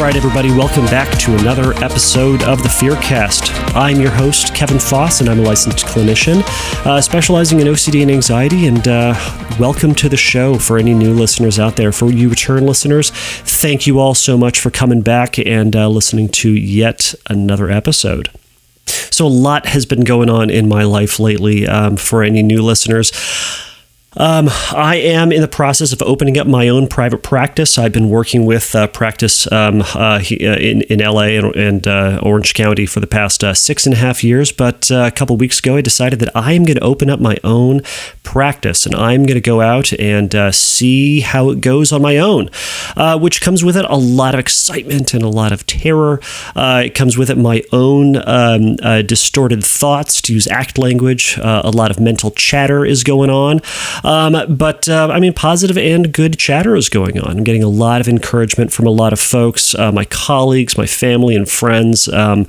right, everybody, welcome back to another episode of the Fearcast. I'm your host, Kevin Foss, and I'm a licensed clinician specializing in OCD and anxiety, and welcome to the show for any new listeners out there. For you return listeners, thank you all so much for coming back and listening to yet another episode. So a lot has been going on in my life lately. For any new listeners, I am in the process of opening up my own private practice. I've been working with practice in LA and Orange County for the past 6.5 years, but a couple weeks ago I decided that I am going to open up my own practice, and I'm going to go out and see how it goes on my own, which comes with it a lot of excitement and a lot of terror. It comes with it my own distorted thoughts, to use ACT language. A lot of mental chatter is going on. But positive and good chatter is going on. I'm getting a lot of encouragement from a lot of folks, my colleagues, my family and friends, and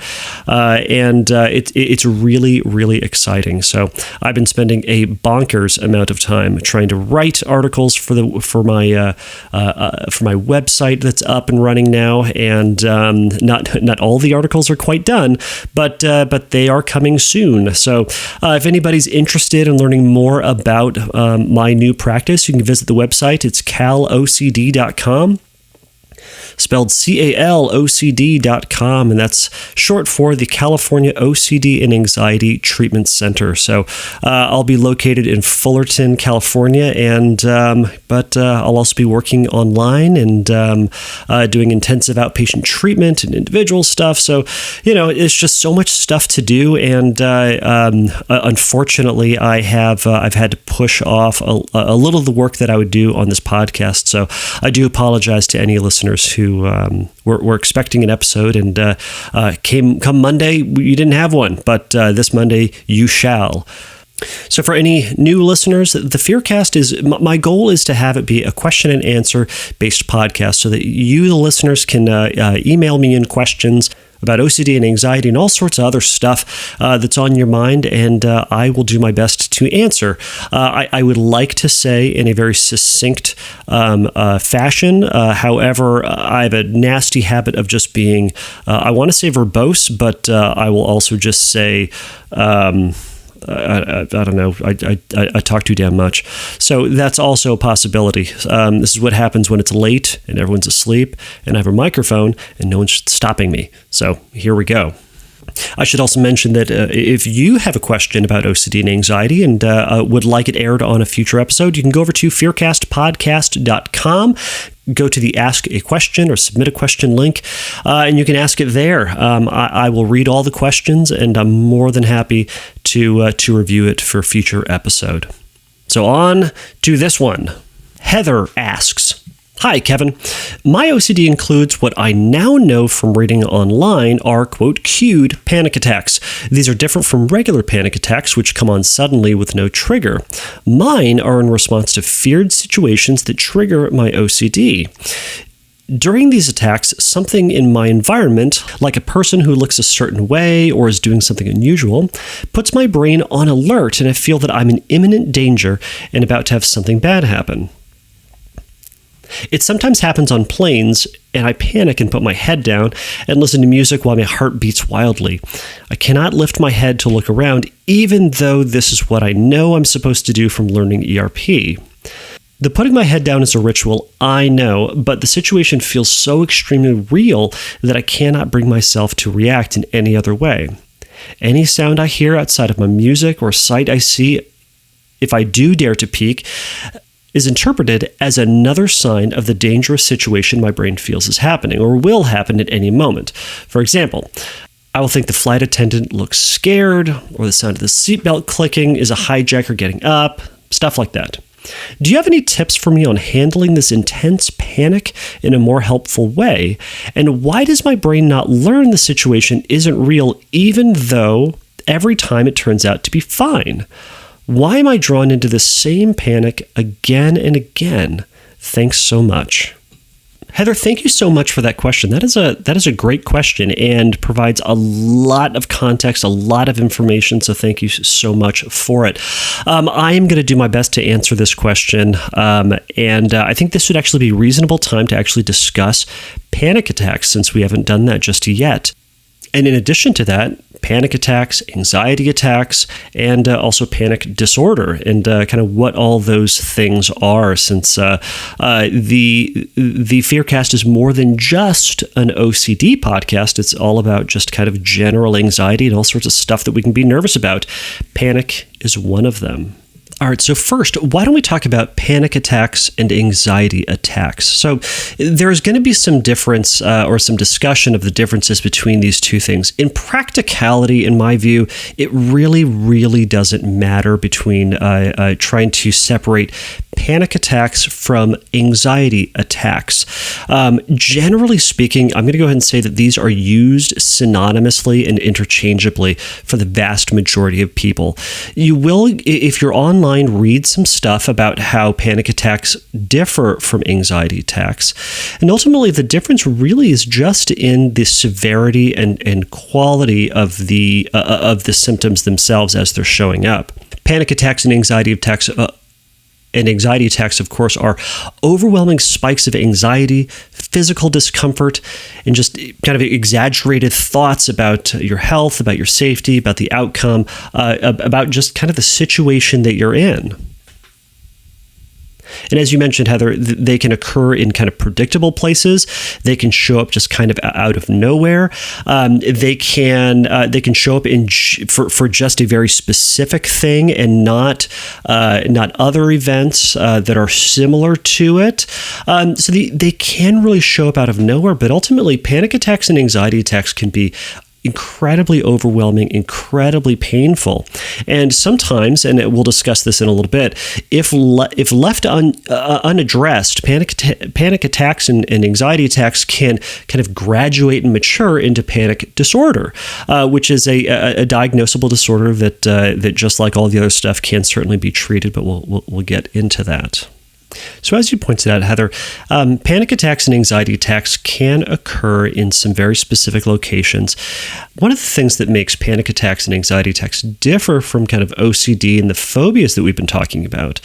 it's really, really exciting. So I've been spending a bonkers amount of time trying to write articles for my website that's up and running now, and not all the articles are quite done, but they are coming soon. So if anybody's interested in learning more about my new practice, you can visit the website. It's calocd.com. Spelled CALOCD.com, and that's short for the California OCD and Anxiety Treatment Center. So I'll be located in Fullerton, California, but I'll also be working online and doing intensive outpatient treatment and individual stuff. So, it's just so much stuff to do, and unfortunately, I've had to push off a little of the work that I would do on this podcast. So I do apologize to any listeners who we're expecting an episode, and come Monday you didn't have one, but this Monday you shall. So for any new listeners, the Fearcast my goal is to have it be a question and answer based podcast, so that you, the listeners, can email me in questions about OCD and anxiety and all sorts of other stuff that's on your mind, and I will do my best to answer. I would like to say in a very succinct fashion. However, I have a nasty habit of just being, I want to say verbose, but I will also just say, I don't know. I talk too damn much. So that's also a possibility. This is what happens when it's late and everyone's asleep and I have a microphone and no one's stopping me. So here we go. I should also mention that if you have a question about OCD and anxiety and would like it aired on a future episode, you can go over to fearcastpodcast.com. Go to the Ask a Question or Submit a Question link, and you can ask it there. I will read all the questions, and I'm more than happy to review it for a future episode. So on to this one. Heather asks, "Hi, Kevin. My OCD includes what I now know from reading online are, quote, cued panic attacks. These are different from regular panic attacks, which come on suddenly with no trigger. Mine are in response to feared situations that trigger my OCD. During these attacks, something in my environment, like a person who looks a certain way or is doing something unusual, puts my brain on alert, and I feel that I'm in imminent danger and about to have something bad happen. It sometimes happens on planes, and I panic and put my head down and listen to music while my heart beats wildly. I cannot lift my head to look around, even though this is what I know I'm supposed to do from learning ERP. The putting my head down is a ritual, I know, but the situation feels so extremely real that I cannot bring myself to react in any other way. Any sound I hear outside of my music or sight I see, if I do dare to peek, is interpreted as another sign of the dangerous situation my brain feels is happening or will happen at any moment. For example, I will think the flight attendant looks scared, or the sound of the seatbelt clicking is a hijacker getting up, stuff like that. Do you have any tips for me on handling this intense panic in a more helpful way? And why does my brain not learn the situation isn't real, even though every time it turns out to be fine? Why am I drawn into the same panic again and again? Thanks so much." Heather, thank you so much for that question. That is a great question and provides a lot of context, a lot of information. So thank you so much for it. I am going to do my best to answer this question, and I think this would actually be a reasonable time to actually discuss panic attacks, since we haven't done that just yet. And in addition to that, panic attacks, anxiety attacks, and also panic disorder, and kind of what all those things are, since the Fearcast is more than just an OCD podcast. It's all about just kind of general anxiety and all sorts of stuff that we can be nervous about. Panic is one of them. All right, so first, why don't we talk about panic attacks and anxiety attacks? So there's going to be some difference or some discussion of the differences between these two things. In practicality, in my view, it really, really doesn't matter between trying to separate panic attacks from anxiety attacks. Generally speaking, I'm going to go ahead and say that these are used synonymously and interchangeably for the vast majority of people. You will, if you're online, read some stuff about how panic attacks differ from anxiety attacks. And ultimately, the difference really is just in the severity and quality of the symptoms themselves as they're showing up. Panic attacks and anxiety attacks of course, are overwhelming spikes of anxiety, physical discomfort, and just kind of exaggerated thoughts about your health, about your safety, about the outcome, about just kind of the situation that you're in. And as you mentioned, Heather, they can occur in kind of predictable places. They can show up just kind of out of nowhere. They can show up for just a very specific thing and not other events that are similar to it. So they can really show up out of nowhere. But ultimately, panic attacks and anxiety attacks can be incredibly overwhelming, incredibly painful. And sometimes, and we'll discuss this in a little bit, if left unaddressed, panic attacks and anxiety attacks can kind of graduate and mature into panic disorder, which is a diagnosable disorder that just like all the other stuff can certainly be treated, but we'll get into that. So as you pointed out, Heather, panic attacks and anxiety attacks can occur in some very specific locations. One of the things that makes panic attacks and anxiety attacks differ from kind of OCD and the phobias that we've been talking about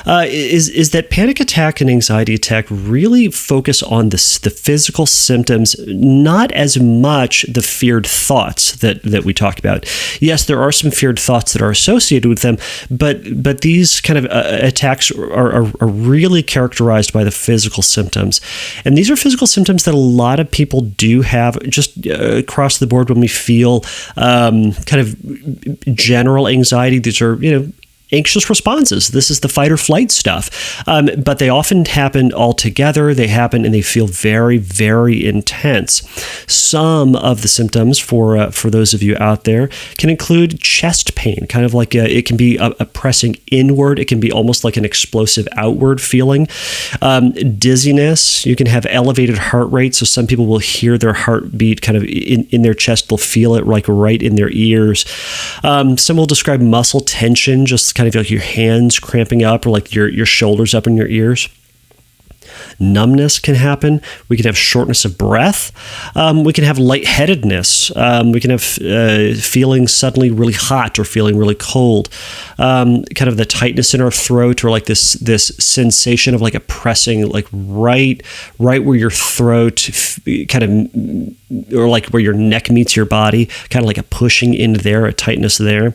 is that panic attack and anxiety attack really focus on the physical symptoms, not as much the feared thoughts that we talked about. Yes, there are some feared thoughts that are associated with them, but these kind of attacks are really characterized by the physical symptoms. And these are physical symptoms that a lot of people do have just across the board when we feel kind of general anxiety. These are, anxious responses. This is the fight or flight stuff. But they often happen all together. They happen and they feel very, very intense. Some of the symptoms for those of you out there can include chest pain, kind of like it can be a pressing inward. It can be almost like an explosive outward feeling. Dizziness. You can have elevated heart rate. So some people will hear their heartbeat kind of in their chest. They'll feel it like right in their ears. Some will describe muscle tension, just kind of like your hands cramping up or like your shoulders up in your ears. Numbness can happen. We can have shortness of breath. We can have lightheadedness. We can have feeling suddenly really hot or feeling really cold. Kind of the tightness in our throat, or like this sensation of like a pressing, like right where your throat kind of, or like where your neck meets your body, kind of like a pushing in there, a tightness there.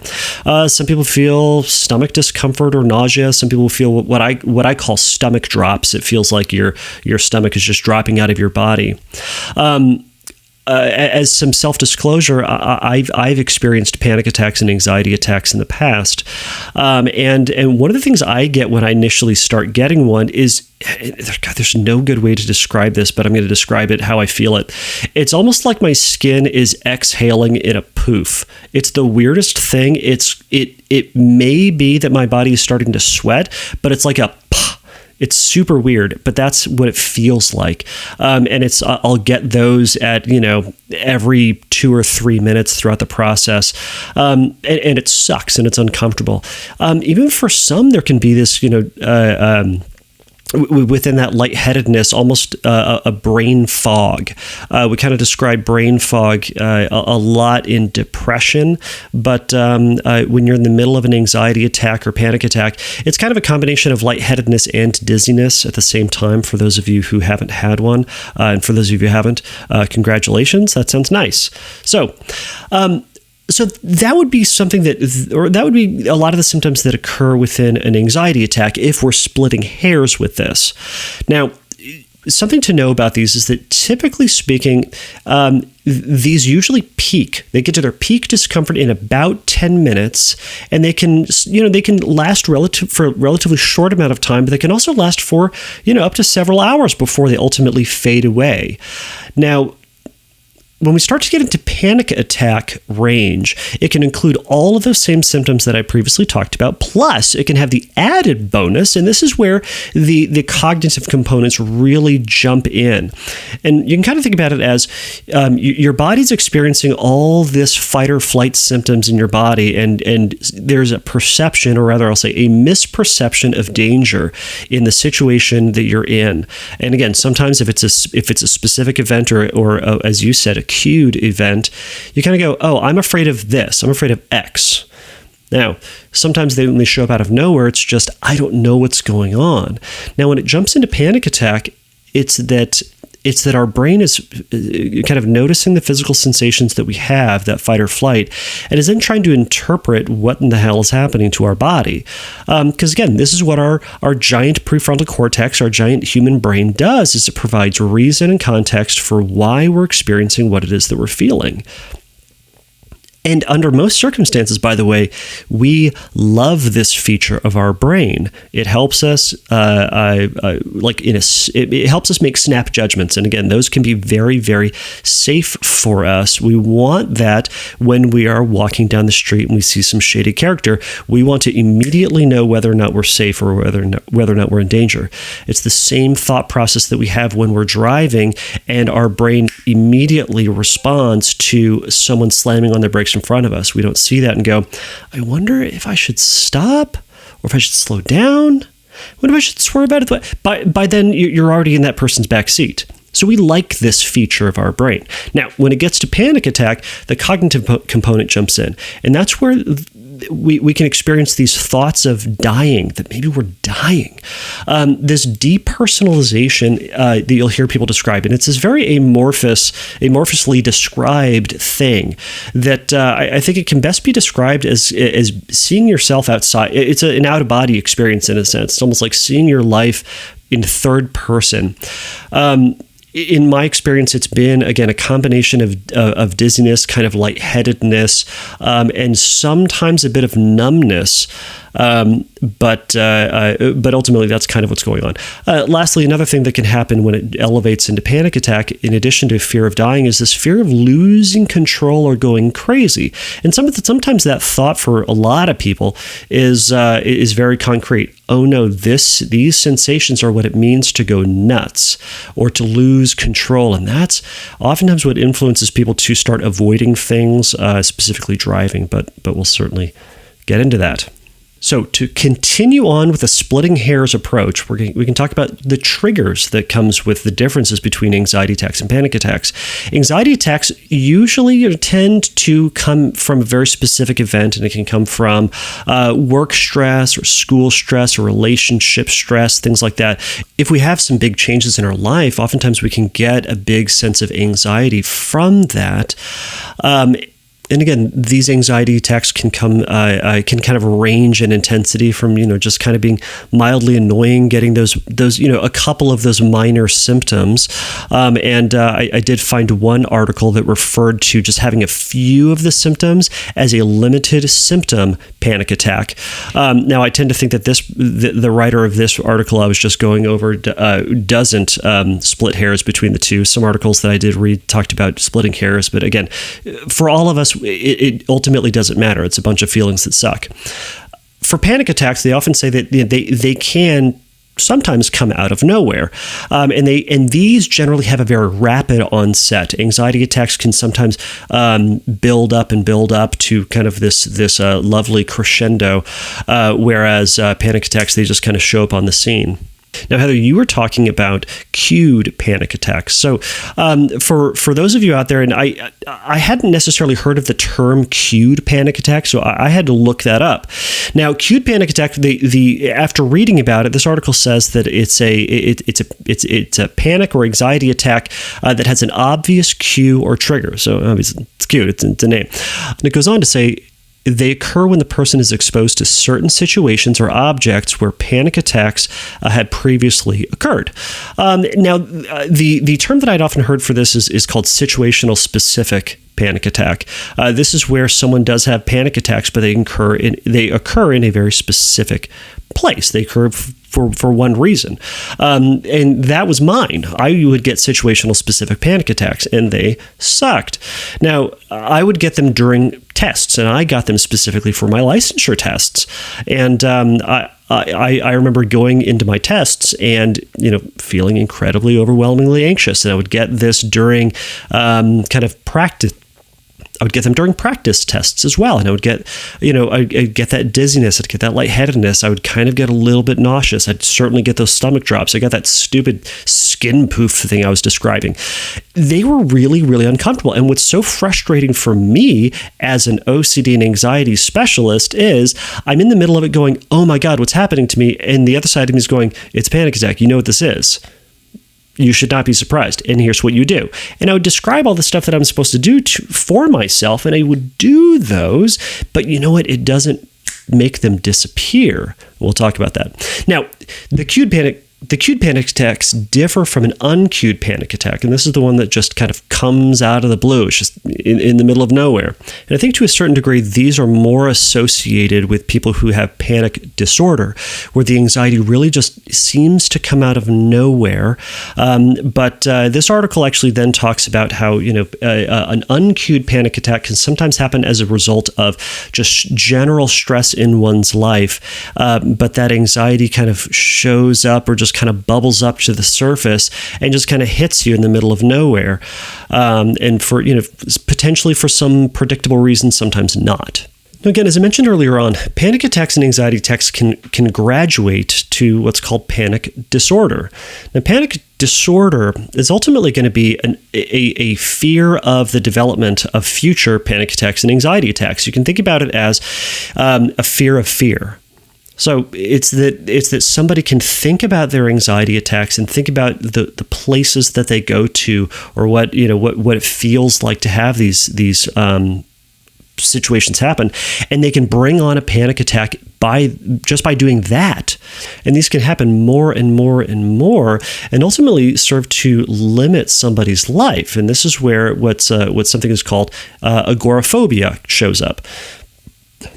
Some people feel stomach discomfort or nausea. Some people feel what I call stomach drops. It feels like your stomach is just dropping out of your body. As some self-disclosure, I've experienced panic attacks and anxiety attacks in the past. And one of the things I get when I initially start getting one is, there's no good way to describe this, but I'm going to describe it how I feel it. It's almost like my skin is exhaling in a poof. It's the weirdest thing. It may be that my body is starting to sweat, but it's like a it's super weird, but that's what it feels like. And I'll get those at, every 2 or 3 minutes throughout the process. And it sucks and it's uncomfortable. Even for some, there can be this, within that lightheadedness, almost a brain fog. We kind of describe brain fog a lot in depression, but when you're in the middle of an anxiety attack or panic attack, it's kind of a combination of lightheadedness and dizziness at the same time for those of you who haven't had one. And for those of you who haven't, congratulations. That sounds nice. So that would be something that would be a lot of the symptoms that occur within an anxiety attack if we're splitting hairs with this. Now, something to know about these is that typically speaking, these usually peak. They get to their peak discomfort in about 10 minutes, and they can last for a relatively short amount of time, but they can also last for, up to several hours before they ultimately fade away. Now, when we start to get into panic attack range, it can include all of those same symptoms that I previously talked about, plus it can have the added bonus, and this is where the cognitive components really jump in. And you can kind of think about it as your body's experiencing all this fight or flight symptoms in your body, and there's a perception, or rather I'll say a misperception of danger in the situation that you're in. And again, sometimes if it's a specific event or as you said, a cued event, you kind of go, oh, I'm afraid of this. I'm afraid of X. Now, sometimes when they show up out of nowhere, it's just, I don't know what's going on. Now, when it jumps into panic attack, it's that our brain is kind of noticing the physical sensations that we have, that fight or flight, and is then trying to interpret what in the hell is happening to our body. Because again, this is what our giant prefrontal cortex, our giant human brain does, is it provides reason and context for why we're experiencing what it is that we're feeling. And under most circumstances, by the way, we love this feature of our brain. It helps us, it helps us make snap judgments. And again, those can be very, very safe for us. We want that when we are walking down the street and we see some shady character, we want to immediately know whether or not we're safe or whether or not we're in danger. It's the same thought process that we have when we're driving, and our brain immediately responds to someone slamming on their brakes in front of us. We don't see that and go, I wonder if I should stop or if I should slow down. What if I should swerve out of the way? By then, you're already in that person's back seat. So we like this feature of our brain. Now, when it gets to panic attack, the cognitive component jumps in. And that's where we can experience these thoughts of dying, that maybe we're dying. This depersonalization that you'll hear people describe, and it's this very amorphously described thing that I think it can best be described as seeing yourself outside. It's an out-of-body experience in a sense. It's almost like seeing your life in third person. In my experience, it's been, again, a combination of dizziness, kind of lightheadedness, and sometimes a bit of numbness. But ultimately, that's kind of what's going on. Lastly, another thing that can happen when it elevates into panic attack, in addition to fear of dying, is this fear of losing control or going crazy. And sometimes that thought for a lot of people is very concrete. Oh no, these sensations are what it means to go nuts or to lose control. And that's oftentimes what influences people to start avoiding things, specifically driving, but we'll certainly get into that. So to continue on with the splitting hairs approach, we can talk about the triggers that comes with the differences between anxiety attacks and panic attacks. Anxiety attacks usually tend to come from a very specific event, and it can come from work stress or school stress or relationship stress, things like that. If we have some big changes in our life, oftentimes we can get a big sense of anxiety from that. And again, these anxiety attacks can come, can kind of range in intensity from, just kind of being mildly annoying, getting those, a couple of those minor symptoms. And I did find one article that referred to just having a few of the symptoms as a limited symptom panic attack. Now, I tend to think that the writer of this article I was just going over doesn't split hairs between the two. Some articles that I did read talked about splitting hairs, but again, for all of us, it ultimately doesn't matter. It's a bunch of feelings that suck. For panic attacks, they often say that they can sometimes come out of nowhere, and these generally have a very rapid onset. Anxiety attacks can sometimes build up to kind of this lovely crescendo, whereas panic attacks, they just kind of show up on the scene. Now, Heather, you were talking about cued panic attacks. So for those of you out there, and I hadn't necessarily heard of the term cued panic attack, so I had to look that up. Now, cued panic attack, the after reading about it, this article says that it's a panic or anxiety attack that has an obvious cue or trigger. So obviously it's cute, it's a name. And it goes on to say, they occur when the person is exposed to certain situations or objects where panic attacks had previously occurred. Now, the term that I'd often heard for this is called situational specific panic attack. This is where someone does have panic attacks, but they occur in a very specific place. They occur for one reason. And that was mine. I would get situational specific panic attacks, and they sucked. Now, I would get them during tests, and I got them specifically for my licensure tests. And I remember going into my tests and, feeling incredibly overwhelmingly anxious. And I would get this during kind of practice. I would get them during practice tests as well. And I would get, I'd get that dizziness. I'd get that lightheadedness. I would kind of get a little bit nauseous. I'd certainly get those stomach drops. I got that stupid skin poof thing I was describing. They were really, really uncomfortable. And what's so frustrating for me as an OCD and anxiety specialist is I'm in the middle of it going, oh my God, what's happening to me? And the other side of me is going, it's a panic attack. You know what this is. You should not be surprised. And here's what you do. And I would describe all the stuff that I'm supposed to do for myself, and I would do those. But you know what? It doesn't make them disappear. We'll talk about that. Now, the cued panic attacks differ from an uncued panic attack. And this is the one that just kind of comes out of the blue. It's just in the middle of nowhere. And I think to a certain degree, these are more associated with people who have panic disorder, where the anxiety really just seems to come out of nowhere. But this article actually then talks about how, an uncued panic attack can sometimes happen as a result of just general stress in one's life. But that anxiety kind of shows up or just kind of bubbles up to the surface and just kind of hits you in the middle of nowhere. And for, potentially for some predictable reasons, sometimes not. Now, again, as I mentioned earlier on, panic attacks and anxiety attacks can graduate to what's called panic disorder. Now, panic disorder is ultimately going to be a fear of the development of future panic attacks and anxiety attacks. You can think about it as a fear of fear. So it's that somebody can think about their anxiety attacks and think about the places that they go to, or what it feels like to have these situations happen, and they can bring on a panic attack by doing that. And these can happen more and more and more, and ultimately serve to limit somebody's life. And this is where what something is called agoraphobia shows up.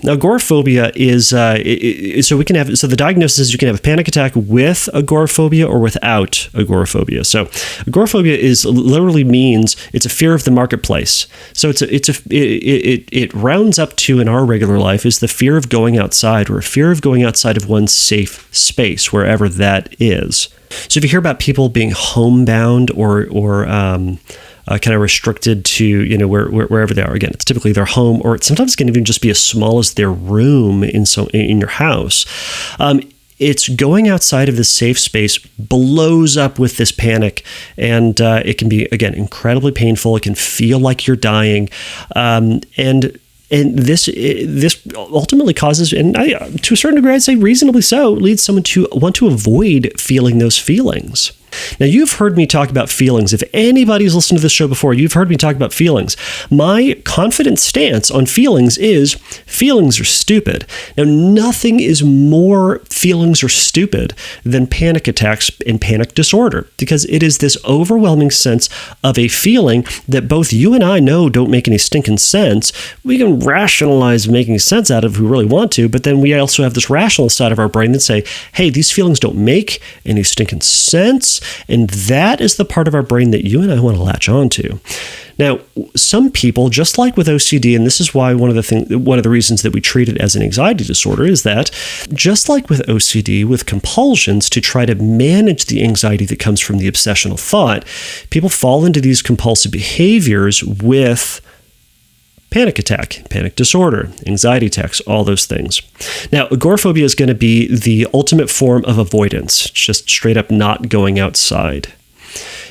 Now, agoraphobia is so the diagnosis is you can have a panic attack with agoraphobia or without agoraphobia. So agoraphobia literally means it's a fear of the marketplace. So it rounds up to, in our regular life, is the fear of going outside, or a fear of going outside of one's safe space, wherever that is. So if you hear about people being homebound or kind of restricted to, wherever they are. Again, it's typically their home, or sometimes it can even just be as small as their room in your house. It's going outside of the safe space blows up with this panic, and it can be, again, incredibly painful. It can feel like you're dying, and this ultimately causes, and to a certain degree, I'd say reasonably so, leads someone to want to avoid feeling those feelings. Now, you've heard me talk about feelings. If anybody's listened to this show before, you've heard me talk about feelings. My confident stance on feelings is feelings are stupid. Now, nothing is more feelings are stupid than panic attacks and panic disorder, because it is this overwhelming sense of a feeling that both you and I know don't make any stinking sense. We can rationalize making sense out of if we really want to, but then we also have this rational side of our brain that say, hey, these feelings don't make any stinking sense. And that is the part of our brain that you and I want to latch onto. Now, some people, just like with OCD, and this is why one of the reasons that we treat it as an anxiety disorder is that, just like with OCD, with compulsions to try to manage the anxiety that comes from the obsessional thought, people fall into these compulsive behaviors with panic attack, panic disorder, anxiety attacks, all those things. Now, agoraphobia is going to be the ultimate form of avoidance, just straight up not going outside.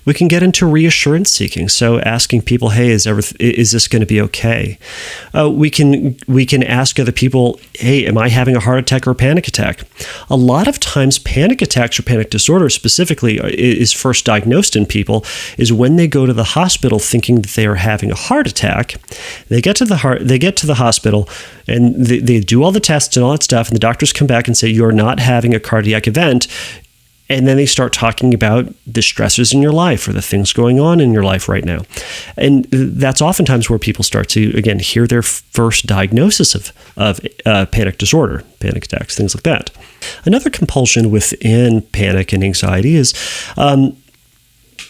We can get into reassurance seeking, so asking people, "Hey, is this going to be okay?" We can ask other people, "Hey, am I having a heart attack or a panic attack?" A lot of times, panic attacks or panic disorder specifically is first diagnosed in people is when they go to the hospital thinking that they are having a heart attack. They get to the hospital, and they do all the tests and all that stuff, and the doctors come back and say, "You're not having a cardiac event." And then they start talking about the stressors in your life or the things going on in your life right now. And that's oftentimes where people start to, again, hear their first diagnosis of panic disorder, panic attacks, things like that. Another compulsion within panic and anxiety is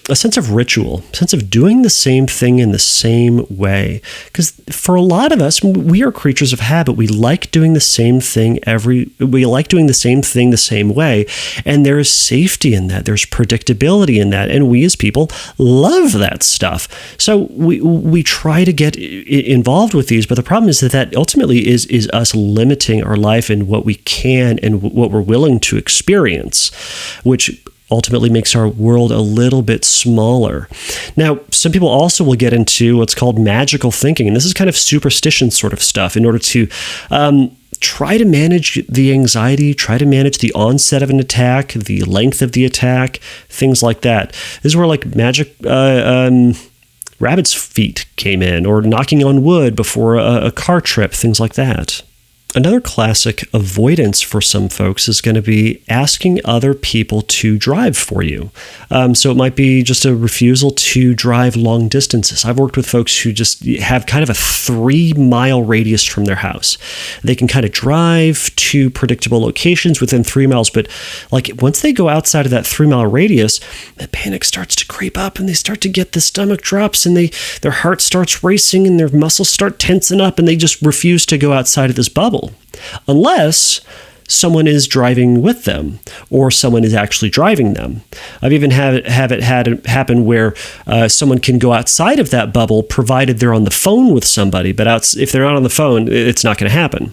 a sense of ritual, sense of doing the same thing in the same way. Because for a lot of us, we are creatures of habit. We like doing the same thing the same way. And there is safety in that. There's predictability in that. And we as people love that stuff. So we try to get involved with these. But the problem is that ultimately is us limiting our life and what we can and what we're willing to experience, which ultimately makes our world a little bit smaller. Now, some people also will get into what's called magical thinking, and this is kind of superstition sort of stuff in order to try to manage the anxiety, try to manage the onset of an attack, the length of the attack, things like that. This is where like magic rabbit's feet came in, or knocking on wood before a car trip, things like that. Another classic avoidance for some folks is going to be asking other people to drive for you. So it might be just a refusal to drive long distances. I've worked with folks who just have kind of a 3-mile radius from their house. They can kind of drive to predictable locations within 3 miles, but like once they go outside of that 3-mile radius, the panic starts to creep up and they start to get the stomach drops and their heart starts racing and their muscles start tensing up and they just refuse to go outside of this bubble. Unless someone is driving with them or someone is actually driving them. I've even had it happen where someone can go outside of that bubble provided they're on the phone with somebody, but if they're not on the phone, it's not going to happen.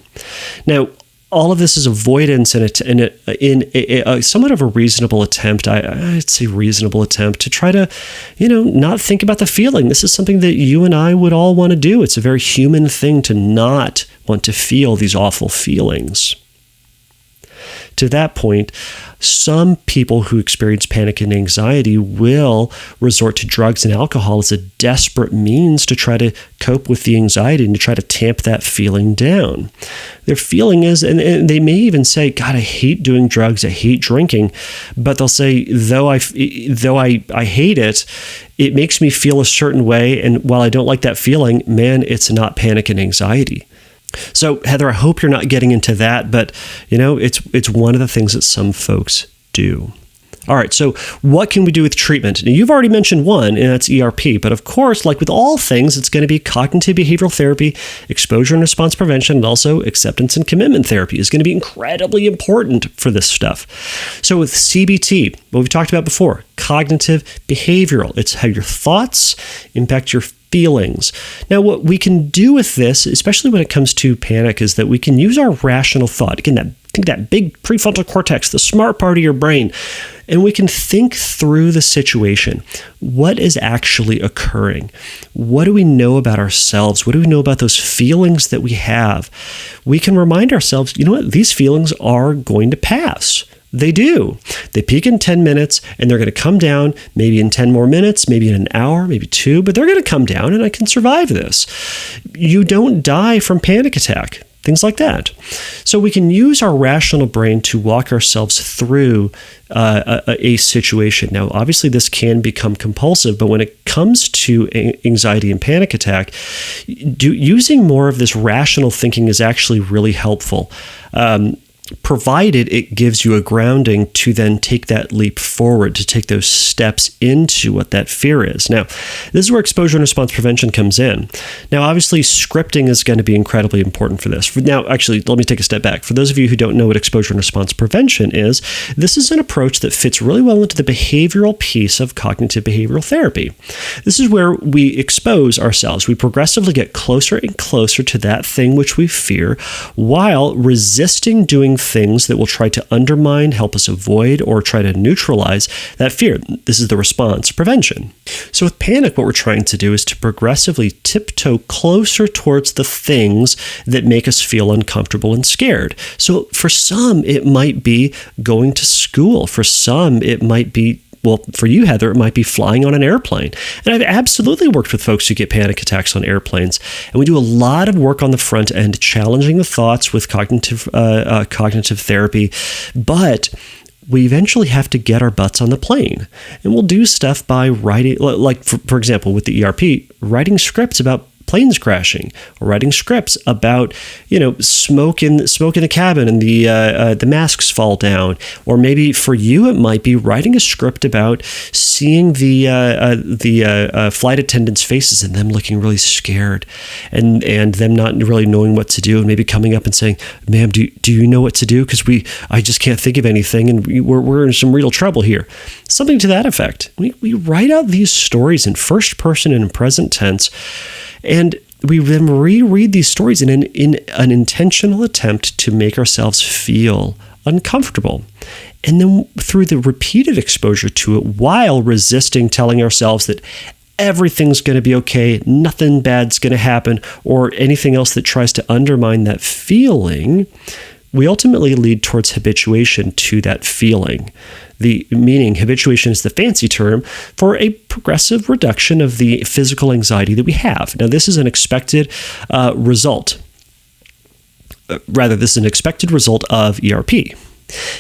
Now, all of this is avoidance in a somewhat of a reasonable attempt. I'd say reasonable attempt to try to, not think about the feeling. This is something that you and I would all want to do. It's a very human thing to not want to feel these awful feelings. To that point, some people who experience panic and anxiety will resort to drugs and alcohol as a desperate means to try to cope with the anxiety and to try to tamp that feeling down. Their feeling is, and they may even say, "God, I hate doing drugs, I hate drinking," but they'll say, though I hate it, it makes me feel a certain way, and while I don't like that feeling, man, it's not panic and anxiety. So, Heather, I hope you're not getting into that, but, it's one of the things that some folks do. All right, so what can we do with treatment? Now, you've already mentioned one, and that's ERP. But of course, like with all things, it's going to be cognitive behavioral therapy, exposure and response prevention, and also acceptance and commitment therapy is going to be incredibly important for this stuff. So with CBT, what we've talked about before, cognitive behavioral, it's how your thoughts impact your feelings. Now, what we can do with this, especially when it comes to panic, is that we can use our rational thought. Again, that big prefrontal cortex, the smart part of your brain, and we can think through the situation. What is actually occurring? What do we know about ourselves? What do we know about those feelings that we have? We can remind ourselves, you know what? These feelings are going to pass. They do. They peak in 10 minutes and they're going to come down maybe in 10 more minutes, maybe in an hour, maybe 2, but they're going to come down and I can survive this. You don't die from panic attack. Things like that. So we can use our rational brain to walk ourselves through a situation. Now, obviously, this can become compulsive, but when it comes to anxiety and panic attack, using more of this rational thinking is actually really helpful. provided it gives you a grounding to then take that leap forward, to take those steps into what that fear is. Now, this is where exposure and response prevention comes in. Now, obviously, scripting is going to be incredibly important for this. Now, actually, let me take a step back. For those of you who don't know what exposure and response prevention is, this is an approach that fits really well into the behavioral piece of cognitive behavioral therapy. This is where we expose ourselves. We progressively get closer and closer to that thing which we fear, while resisting doing things that will try to undermine, help us avoid, or try to neutralize that fear. This is the response prevention. So with panic, what we're trying to do is to progressively tiptoe closer towards the things that make us feel uncomfortable and scared. So for some, it might be going to school. For some, it might be, well, for you, Heather, it might be flying on an airplane. And I've absolutely worked with folks who get panic attacks on airplanes. And we do a lot of work on the front end, challenging the thoughts with cognitive therapy. But we eventually have to get our butts on the plane. And we'll do stuff by writing, like, for example, with the ERP, writing scripts about planes crashing, or writing scripts about, smoke in the cabin and the masks fall down. Or maybe for you, it might be writing a script about seeing the flight attendants' faces and them looking really scared, and them not really knowing what to do, and maybe coming up and saying, "Ma'am, do you know what to do? Because I just can't think of anything, and we're in some real trouble here." Something to that effect. We write out these stories in first person and in present tense. And we then reread these stories in an intentional attempt to make ourselves feel uncomfortable. And then through the repeated exposure to it, while resisting telling ourselves that everything's going to be okay, nothing bad's going to happen, or anything else that tries to undermine that feeling, we ultimately lead towards habituation to that feeling. Meaning habituation is the fancy term for a progressive reduction of the physical anxiety that we have. Now, this is an expected result. This is an expected result of ERP.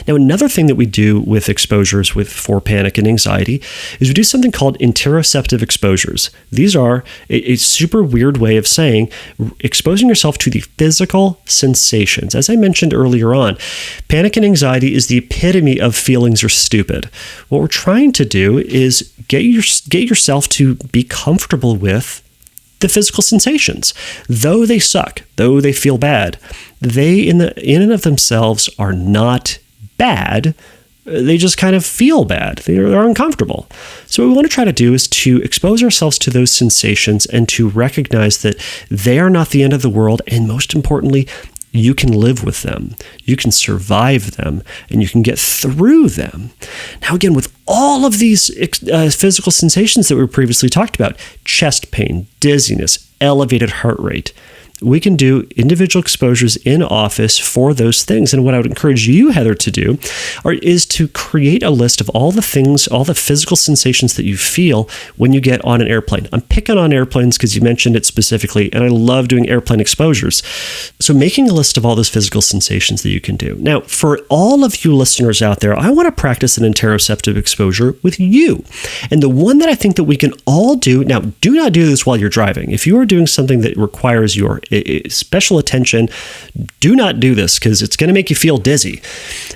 Now, another thing that we do with exposures for panic and anxiety is we do something called interoceptive exposures. These are a super weird way of saying exposing yourself to the physical sensations. As I mentioned earlier on, panic and anxiety is the epitome of feelings are stupid. What we're trying to do is get yourself to be comfortable with the physical sensations. Though they suck, though they feel bad, they in and of themselves are not bad. They just kind of feel bad. They're uncomfortable. So what we want to try to do is to expose ourselves to those sensations and to recognize that they are not the end of the world. And most importantly, you can live with them, you can survive them, and you can get through them. Now, again, with all of these physical sensations that we previously talked about, chest pain, dizziness, elevated heart rate, we can do individual exposures in office for those things. And what I would encourage you, Heather, to do is to create a list of all the things, all the physical sensations that you feel when you get on an airplane. I'm picking on airplanes because you mentioned it specifically, and I love doing airplane exposures. So making a list of all those physical sensations that you can do. Now, for all of you listeners out there, I want to practice an interoceptive exposure with you. And the one that I think that we can all do, now, do not do this while you're driving. If you are doing something that requires your special attention, do not do this because it's going to make you feel dizzy.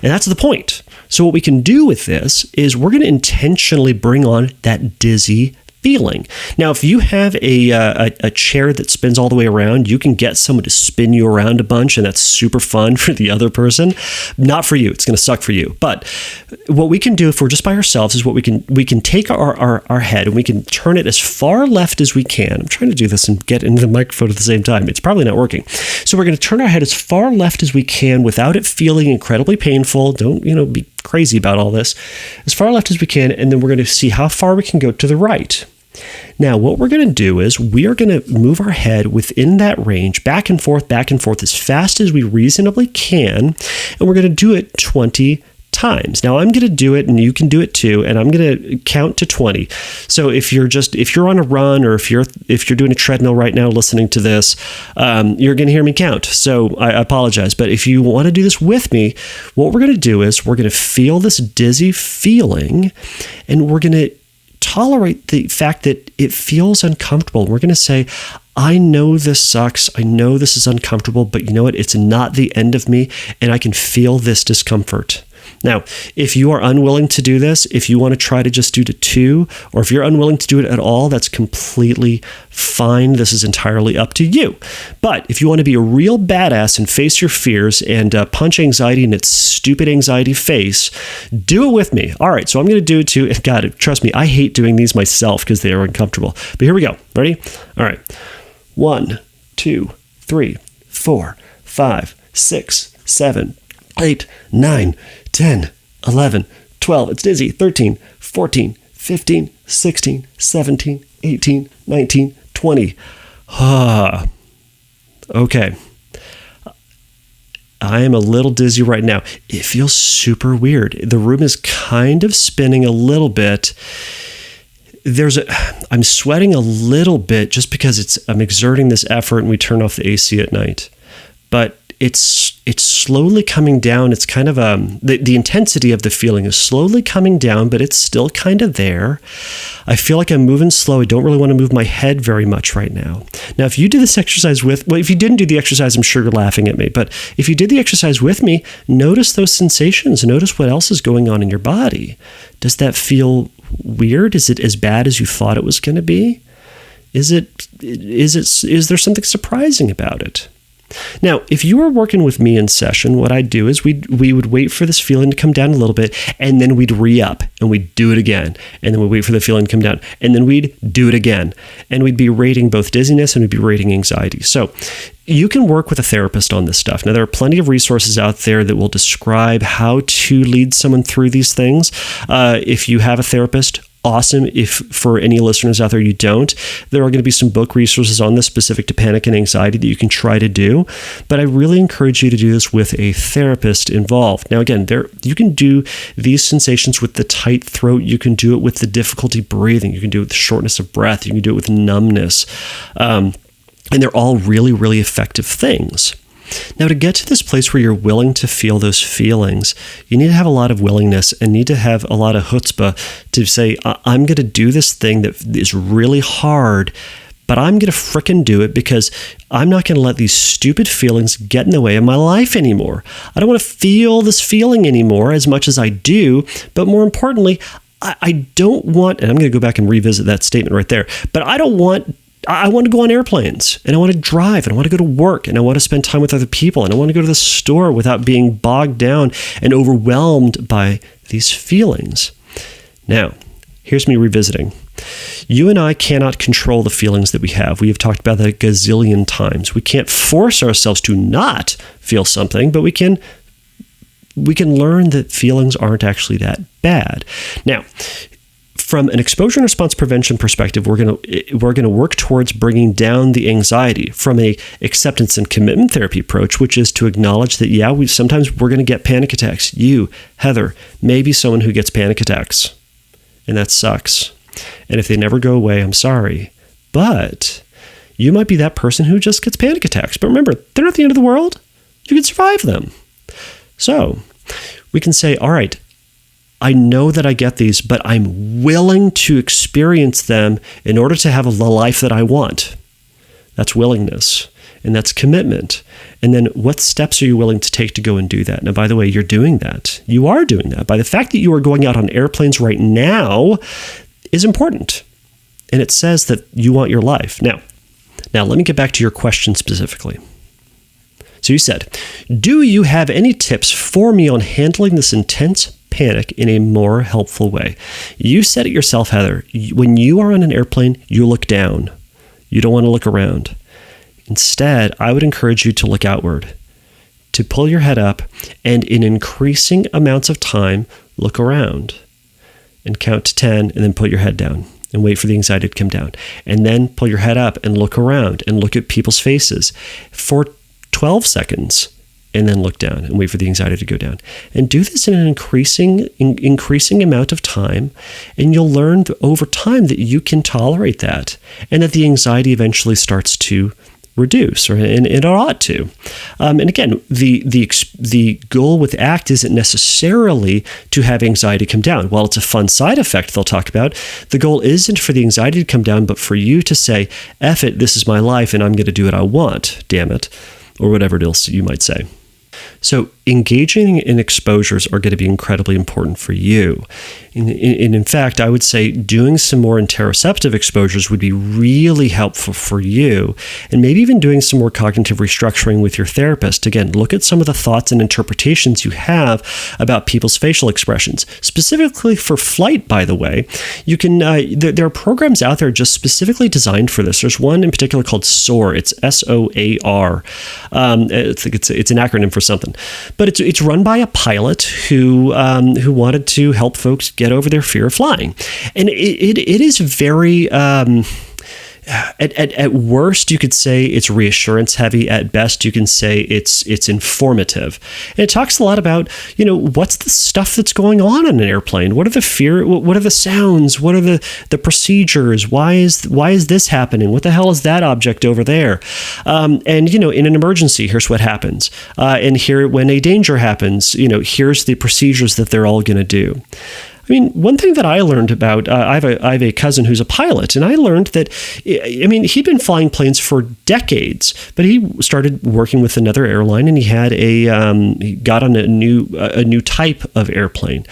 And that's the point. So what we can do with this is we're going to intentionally bring on that dizzy feeling. Now, if you have a chair that spins all the way around, you can get someone to spin you around a bunch, and that's super fun for the other person. Not for you. It's going to suck for you. But what we can do if we're just by ourselves is we can take our head and we can turn it as far left as we can. I'm trying to do this and get into the microphone at the same time. It's probably not working. So we're going to turn our head as far left as we can without it feeling incredibly painful. Don't, be crazy about all this. As far left as we can, and then we're going to see how far we can go to the right. Now, what we're going to do is we are going to move our head within that range, back and forth as fast as we reasonably can, and we're going to do it 20 times. Now, I'm going to do it, and you can do it too, and I'm going to count to 20. So if you're on a run, or if you're doing a treadmill right now listening to this, you're going to hear me count. So I apologize, but if you want to do this with me, what we're going to do is we're going to feel this dizzy feeling, and we're going to tolerate the fact that it feels uncomfortable. We're going to say, I know this sucks. I know this is uncomfortable, but you know what? It's not the end of me, and I can feel this discomfort. Now, if you are unwilling to do this, if you want to try to just do to 2, or if you're unwilling to do it at all, that's completely fine. This is entirely up to you. But if you want to be a real badass and face your fears and punch anxiety in its stupid anxiety face, do it with me. All right, so I'm going to do it too. And God, trust me, I hate doing these myself because they are uncomfortable. But here we go. Ready? All right. 1, 2, 3, 4, 5, 6, 7, 8, 9, 10, 11, 12, it's dizzy, 13, 14, 15, 16, 17, 18, 19, 20. Okay. I am a little dizzy right now. It feels super weird. The room is kind of spinning a little bit. I'm sweating a little bit just because I'm exerting this effort and we turn off the AC at night. But it's slowly coming down. It's kind of the intensity of the feeling is slowly coming down, but it's still kind of there. I feel like I'm moving slow. I don't really want to move my head very much right now. Now, if you do this exercise if you didn't do the exercise, I'm sure you're laughing at me, but if you did the exercise with me, notice those sensations. Notice what else is going on in your body. Does that feel weird? Is it as bad as you thought it was going to be? Is there something surprising about it? Now, if you were working with me in session, what I'd do is we would wait for this feeling to come down a little bit, and then we'd re-up, and we'd do it again. And then we'd wait for the feeling to come down, and then we'd do it again. And we'd be rating both dizziness and we'd be rating anxiety. So you can work with a therapist on this stuff. Now, there are plenty of resources out there that will describe how to lead someone through these things. If you have a therapist, awesome. If for any listeners out there you don't, there are going to be some book resources on this specific to panic and anxiety that you can try to do. But I really encourage you to do this with a therapist involved. Now, again, you can do these sensations with the tight throat. You can do it with the difficulty breathing. You can do it with the shortness of breath. You can do it with numbness. And they're all really, really effective things. Now, to get to this place where you're willing to feel those feelings, you need to have a lot of willingness and need to have a lot of chutzpah to say, I'm going to do this thing that is really hard, but I'm going to frickin' do it because I'm not going to let these stupid feelings get in the way of my life anymore. I don't want to feel this feeling anymore as much as I do, but more importantly, I don't want, and I'm going to go back and revisit that statement right there, but I want to go on airplanes, and I want to drive, and I want to go to work, and I want to spend time with other people, and I want to go to the store without being bogged down and overwhelmed by these feelings. Now, here's me revisiting. You and I cannot control the feelings that we have. We have talked about that a gazillion times. We can't force ourselves to not feel something, but we can learn that feelings aren't actually that bad. Now, from an exposure and response prevention perspective, we're going to work towards bringing down the anxiety from a acceptance and commitment therapy approach, which is to acknowledge that, sometimes we're going to get panic attacks. You, Heather, may be someone who gets panic attacks, and that sucks. And if they never go away, I'm sorry. But you might be that person who just gets panic attacks. But remember, they're not the end of the world. You can survive them. So we can say, all right, I know that I get these, but I'm willing to experience them in order to have the life that I want. That's willingness, and that's commitment. And then what steps are you willing to take to go and do that? Now, by the way, you're doing that. You are doing that. By the fact that you are going out on airplanes right now is important. And it says that you want your life. Now, let me get back to your question specifically. So you said, do you have any tips for me on handling this intense panic in a more helpful way? You said it yourself, Heather. When you are on an airplane, you look down. You don't want to look around. Instead, I would encourage you to look outward, to pull your head up, and in increasing amounts of time, look around and count to 10, and then put your head down and wait for the anxiety to come down. And then pull your head up and look around and look at people's faces for 12 seconds. And then look down and wait for the anxiety to go down. And do this in an increasing amount of time, and you'll learn over time that you can tolerate that, and that the anxiety eventually starts to reduce, and it ought to. And again, the goal with ACT isn't necessarily to have anxiety come down. While it's a fun side effect they'll talk about, the goal isn't for the anxiety to come down, but for you to say, F it, this is my life, and I'm going to do what I want, damn it, or whatever else you might say. So engaging in exposures are going to be incredibly important for you. And in fact, I would say doing some more interoceptive exposures would be really helpful for you, and maybe even doing some more cognitive restructuring with your therapist. Again, look at some of the thoughts and interpretations you have about people's facial expressions. Specifically for flight, by the way, you can there are programs out there just specifically designed for this. There's one in particular called SOAR. It's SOAR. I think it's an acronym for something. But it's run by a pilot who wanted to help folks get over their fear of flying, and it is very. At worst, you could say it's reassurance heavy. At best, you can say it's informative. And it talks a lot about, what's the stuff that's going on in an airplane? What are the sounds? What are the procedures? Why is this happening? What the hell is that object over there? And in an emergency, here's what happens. And here, when a danger happens, here's the procedures that they're all going to do. I mean, one thing that I learned about, I have a cousin who's a pilot, and I learned that, he'd been flying planes for decades, but he started working with another airline, and he got on a new type of airplane.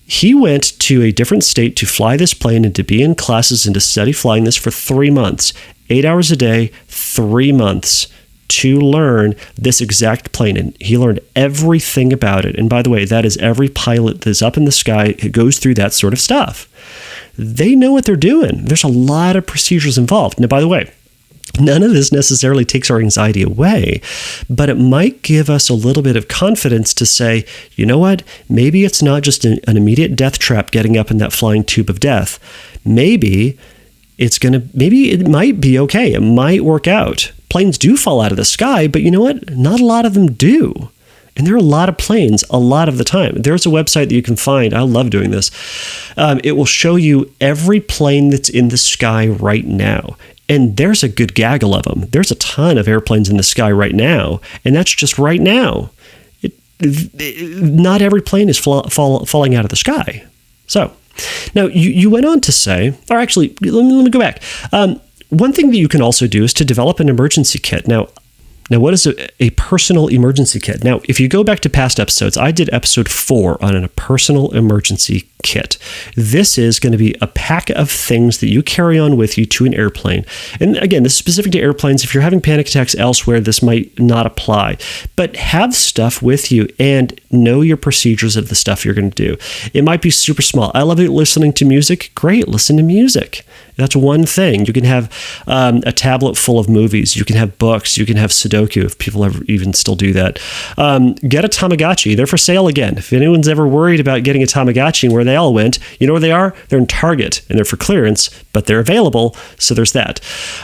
He went to a different state to fly this plane and to be in classes and to study flying this for 3 months, 8 hours a day, 3 months. To learn this exact plane, and he learned everything about it. And by the way, that is every pilot that's up in the sky who goes through that sort of stuff. They know what they're doing. There's a lot of procedures involved. Now, by the way, none of this necessarily takes our anxiety away, but it might give us a little bit of confidence to say, you know what, maybe it's not just an immediate death trap getting up in that flying tube of death. Maybe it might be okay. It might work out. Planes do fall out of the sky, but you know what? Not a lot of them do. And there are a lot of planes a lot of the time. There's a website that you can find. I love doing this. It will show you every plane that's in the sky right now. And there's a good gaggle of them. There's a ton of airplanes in the sky right now. And that's just right now. Not every plane is falling out of the sky. So now you went on to say, or actually, let me go back. One thing that you can also do is to develop an emergency kit. Now, what is a personal emergency kit? Now, if you go back to past episodes, I did episode 4 on a personal emergency kit. This is going to be a pack of things that you carry on with you to an airplane. And again, this is specific to airplanes. If you're having panic attacks elsewhere, this might not apply. But have stuff with you and know your procedures of the stuff you're going to do. It might be super small. I love listening to music. Great, listen to music. That's one thing. You can have a tablet full of movies. You can have books. You can have Sudoku, if people ever even still do that. Get a Tamagotchi. They're for sale again. If anyone's ever worried about getting a Tamagotchi and where they all went, you know where they are? They're in Target, and they're for clearance, but they're available, so there's that.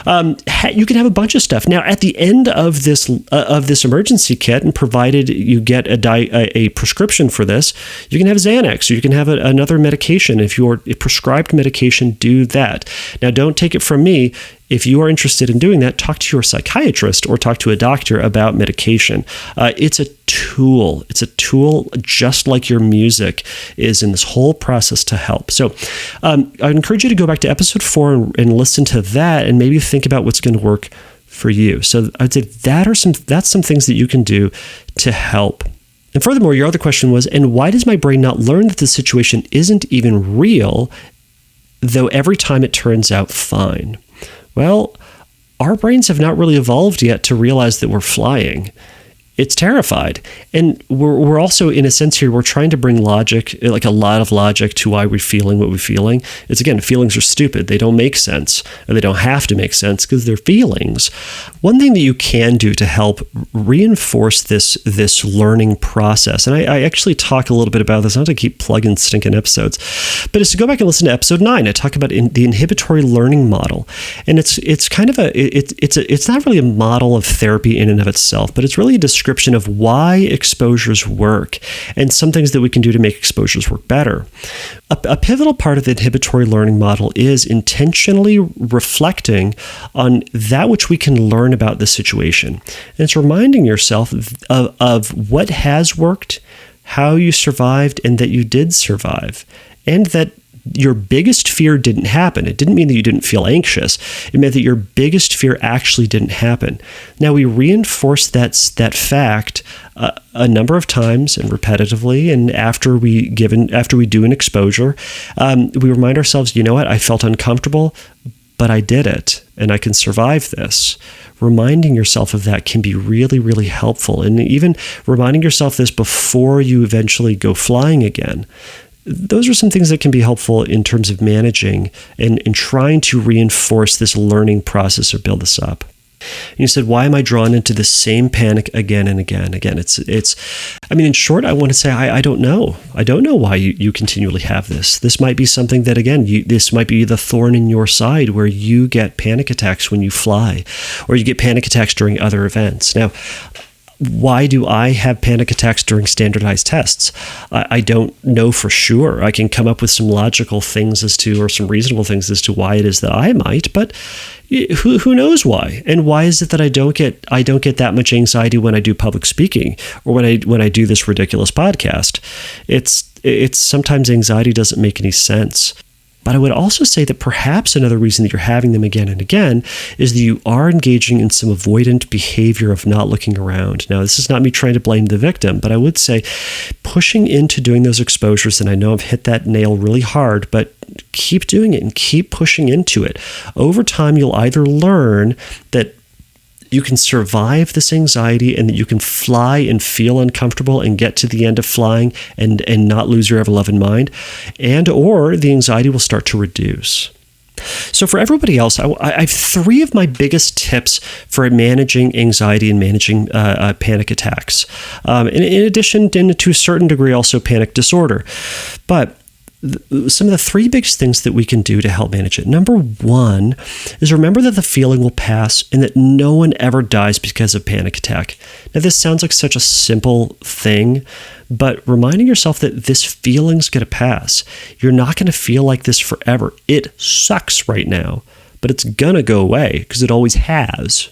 You can have a bunch of stuff. Now, at the end of this emergency kit, and provided you get a prescription for this, you can have Xanax, or you can have another medication. If you're a prescribed medication, do that. Now, don't take it from me. If you are interested in doing that, talk to your psychiatrist or talk to a doctor about medication. It's a tool. It's a tool just like your music is in this whole process to help. So I encourage you to go back to episode 4 and listen to that and maybe think about what's going to work for you. So I'd say that's some things that you can do to help. And furthermore, your other question was, and why does my brain not learn that the situation isn't even real, though every time it turns out fine? Well, our brains have not really evolved yet to realize that we're flying. It's terrified. And we're also, in a sense here, we're trying to bring logic, like a lot of logic, to why we're feeling what we're feeling. It's, again, feelings are stupid. They don't make sense, or they don't have to make sense because they're feelings. One thing that you can do to help reinforce this learning process, and I actually talk a little bit about this, not to keep plugging stinking episodes, but is to go back and listen to episode 9. I talk about the inhibitory learning model. And it's kind of it's not really a model of therapy in and of itself, but it's really a description description of why exposures work and some things that we can do to make exposures work better. A pivotal part of the inhibitory learning model is intentionally reflecting on that which we can learn about the situation. And it's reminding yourself of what has worked, how you survived, and that you did survive, and that your biggest fear didn't happen. It didn't mean that you didn't feel anxious. It meant that your biggest fear actually didn't happen. Now, we reinforce that fact a number of times and repetitively, and after we do an exposure, we remind ourselves, you know what, I felt uncomfortable, but I did it, and I can survive this. Reminding yourself of that can be really, really helpful, and even reminding yourself this before you eventually go flying again. Those are some things that can be helpful in terms of managing and trying to reinforce this learning process or build this up. And you said, why am I drawn into the same panic again and again? Again, in short, I want to say, I don't know. I don't know why you continually have this. This might be something that, again, this might be the thorn in your side where you get panic attacks when you fly, or you get panic attacks during other events. Now, why do I have panic attacks during standardized tests? I don't know for sure. I can come up with some logical things or some reasonable things as to why it is that I might, but who knows why? And why is it that I don't get that much anxiety when I do public speaking or when I do this ridiculous podcast? It's sometimes anxiety doesn't make any sense. But I would also say that perhaps another reason that you're having them again and again is that you are engaging in some avoidant behavior of not looking around. Now, this is not me trying to blame the victim, but I would say pushing into doing those exposures, and I know I've hit that nail really hard, but keep doing it and keep pushing into it. Over time, you'll either learn that you can survive this anxiety and that you can fly and feel uncomfortable and get to the end of flying and not lose your ever-loving mind, or the anxiety will start to reduce. So for everybody else, I have 3 of my biggest tips for managing anxiety and managing panic attacks. In addition, and to a certain degree, also panic disorder. But some of the 3 biggest things that we can do to help manage it. Number 1 is remember that the feeling will pass and that no one ever dies because of panic attack. Now, this sounds like such a simple thing, but reminding yourself that this feeling's going to pass. You're not going to feel like this forever. It sucks right now, but it's going to go away because it always has.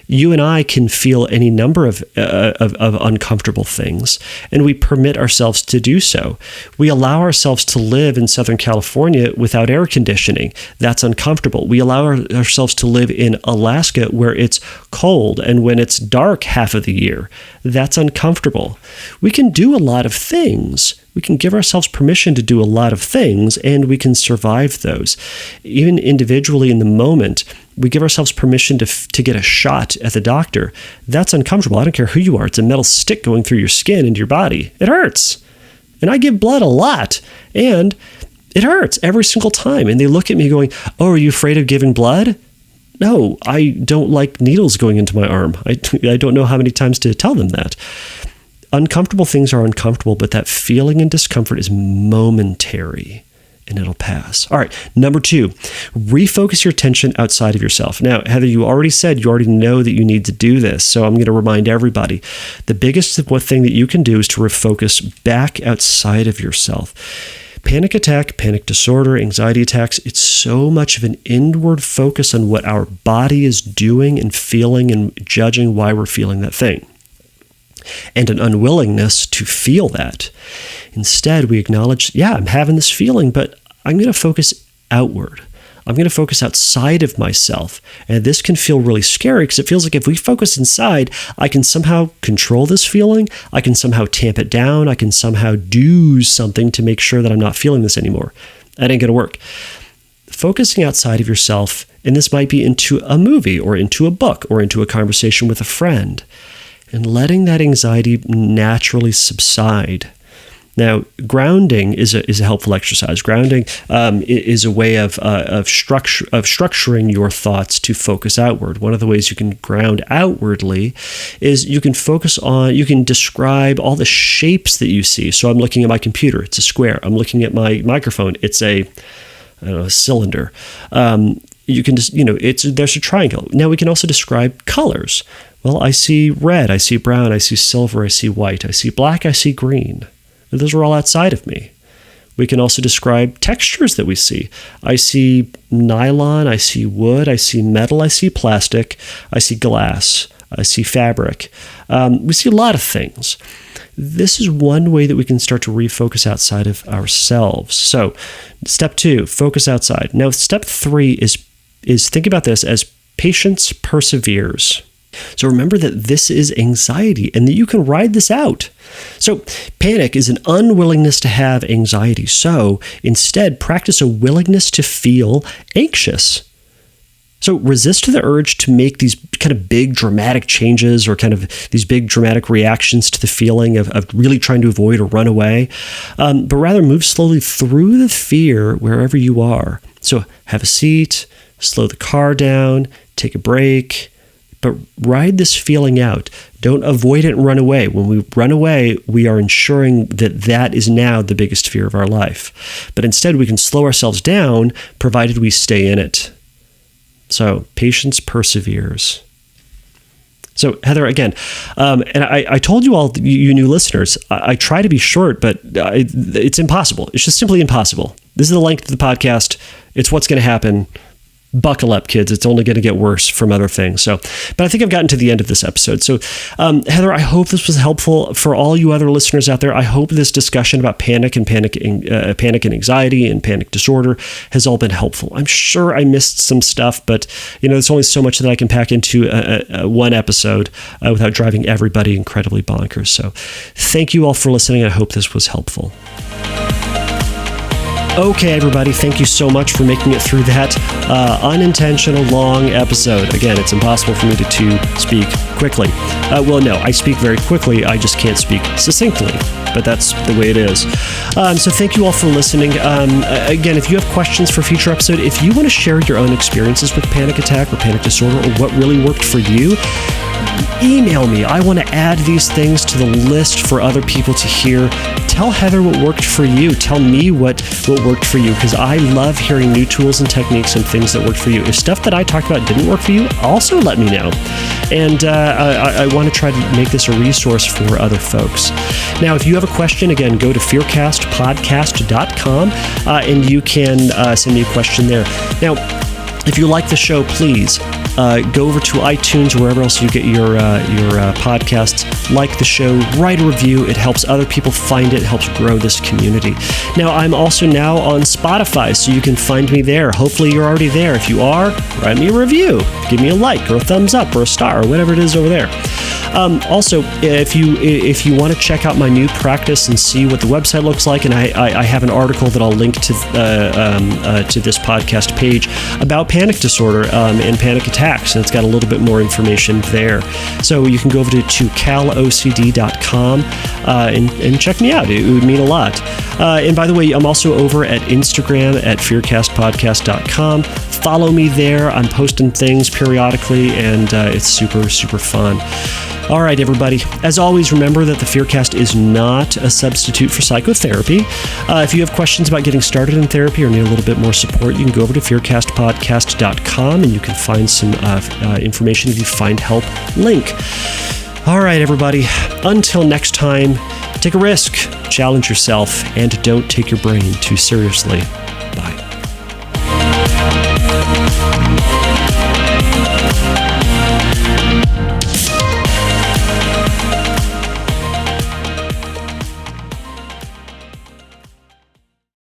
You and I can feel any number of uncomfortable things, and we permit ourselves to do so. We allow ourselves to live in Southern California without air conditioning. That's uncomfortable. We allow ourselves to live in Alaska where it's cold and when it's dark half of the year. That's uncomfortable. We can do a lot of things. We can give ourselves permission to do a lot of things, and we can survive those. Even individually in the moment, we give ourselves permission to get a shot at the doctor. That's uncomfortable. I don't care who you are. It's a metal stick going through your skin into your body. It hurts. And I give blood a lot, and it hurts every single time. And they look at me going, "Oh, are you afraid of giving blood?" No, I don't like needles going into my arm. I don't know how many times to tell them that. Uncomfortable things are uncomfortable, but that feeling and discomfort is momentary, and it'll pass. All right, number 2, refocus your attention outside of yourself. Now, Heather, you already know that you need to do this, so I'm going to remind everybody. The biggest thing that you can do is to refocus back outside of yourself. Panic attack, panic disorder, anxiety attacks, it's so much of an inward focus on what our body is doing and feeling and judging why we're feeling that thing, and an unwillingness to feel that. Instead, we acknowledge, I'm having this feeling, but I'm going to focus outward. I'm going to focus outside of myself. And this can feel really scary because it feels like if we focus inside, I can somehow control this feeling. I can somehow tamp it down. I can somehow do something to make sure that I'm not feeling this anymore. That ain't going to work. Focusing outside of yourself, and this might be into a movie or into a book or into a conversation with a friend, and letting that anxiety naturally subside. Now, grounding is a helpful exercise. Grounding is a way of structuring your thoughts to focus outward. One of the ways you can ground outwardly is you can describe all the shapes that you see. So I'm looking at my computer, it's a square. I'm looking at my microphone, it's a cylinder. You can just, there's a triangle. Now we can also describe colors. Well, I see red, I see brown, I see silver, I see white, I see black, I see green. And those are all outside of me. We can also describe textures that we see. I see nylon, I see wood, I see metal, I see plastic, I see glass, I see fabric. We see a lot of things. This is one way that we can start to refocus outside of ourselves. So, step 2, focus outside. Now, step 3 is think about this as patience perseveres. So remember that this is anxiety and that you can ride this out. So panic is an unwillingness to have anxiety. So instead, practice a willingness to feel anxious. So resist the urge to make these kind of big dramatic changes or kind of these big dramatic reactions to the feeling of really trying to avoid or run away, but rather move slowly through the fear wherever you are. So have a seat, slow the car down, take a break, but ride this feeling out. Don't avoid it and run away. When we run away, we are ensuring that that is now the biggest fear of our life. But instead, we can slow ourselves down, provided we stay in it. So patience perseveres. So Heather, again, and I told you all, you new listeners, I try to be short, but it's impossible. It's just simply impossible. This is the length of the podcast. It's what's going to happen. Buckle up, kids. It's only going to get worse from other things. So, but I think I've gotten to the end of this episode. So, Heather, I hope this was helpful for all you other listeners out there. I hope this discussion about panic and anxiety and panic disorder has all been helpful. I'm sure I missed some stuff, but there's only so much that I can pack into one episode without driving everybody incredibly bonkers. So, thank you all for listening. I hope this was helpful. Okay, everybody, thank you so much for making it through that unintentional long episode. Again, it's impossible for me to speak quickly. No, I speak very quickly. I just can't speak succinctly, but that's the way it is. So thank you all for listening. Again, if you have questions for future episode, if you want to share your own experiences with panic attack or panic disorder or what really worked for you, email me. I want to add these things to the list for other people to hear. Tell Heather what worked for you. Tell me what worked for you, because I love hearing new tools and techniques and things that worked for you. If stuff that I talked about didn't work for you, also let me know. And I want to try to make this a resource for other folks. Now, if you have a question, again, go to fearcastpodcast.com and you can send me a question there. Now, if you like the show, please go over to iTunes or wherever else you get your podcasts. Like the show, write a review. It helps other people find it. It helps grow this community. Now, I'm also now on Spotify, so you can find me there. Hopefully, you're already there. If you are, write me a review. Give me a like or a thumbs up or a star or whatever it is over there. Also, if you want to check out my new practice and see what the website looks like, and I have an article that I'll link to this podcast page about panic disorder and panic attacks, and it's got a little bit more information there. So you can go over to calocd.com and check me out. It would mean a lot. And by the way, I'm also over at Instagram at fearcastpodcast.com. Follow me there. I'm posting things periodically, and it's super, super fun. All right, everybody. As always, remember that the Fearcast is not a substitute for psychotherapy. If you have questions about getting started in therapy or need a little bit more support, you can go over to fearcastpodcast.com and you can find some information if you find help link. All right, everybody. Until next time, take a risk, challenge yourself, and don't take your brain too seriously.